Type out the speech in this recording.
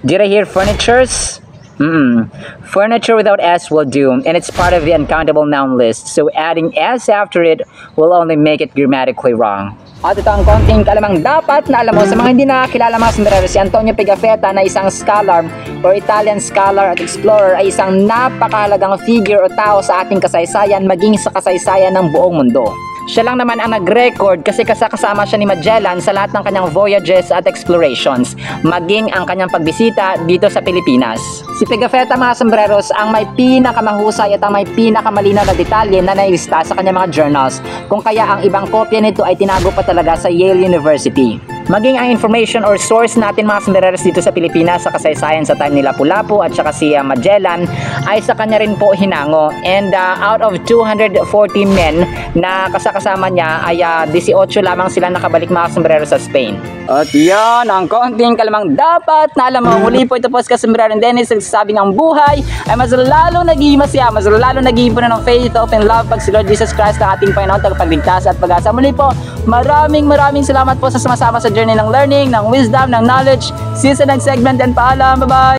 Did I hear furnitures? Furniture without S will do, and it's part of the uncountable noun list, so adding S after it will only make it grammatically wrong. At ito ang konting kalamang dapat na alam mo sa mga hindi nakakilala mga sombrero. Si Antonio Pigafetta na isang scholar or Italian scholar at explorer ay isang napakahalagang figure o tao sa ating kasaysayan maging sa kasaysayan ng buong mundo. Siya lang naman ang nag-record kasi kasama siya ni Magellan sa lahat ng kanyang voyages at explorations, maging ang kanyang pagbisita dito sa Pilipinas. Si Pigafetta mga sombreros ang may pinakamahusay at ang may pinakamalinaw na detalye na nailista sa kanyang mga journals, kung kaya ang ibang kopya nito ay tinago pa talaga sa Yale University. Maging ang information or source natin mga sombreros dito sa Pilipinas sa kasaysayan sa time ni Lapu-Lapu at saka si Magellan ay sa kanya rin po hinango, and out of 240 men na kasama niya ay 18 lamang sila nakabalik mga sombrero sa Spain. At yan ang konting kalamang dapat na alam mo. Muli po ito po si Sombrero Dennis, nagsasabing ang buhay ay mas lalo nagiging masaya, mas lalo nagiging puno ng faith, hope and love pag si Lord Jesus Christ ang ating Panginoon, tagapagligtas at pag-asa. Muli po, maraming salamat po sa sumasama sa journey ng learning, ng wisdom, ng knowledge. See you sa next segment and paalam. Bye bye!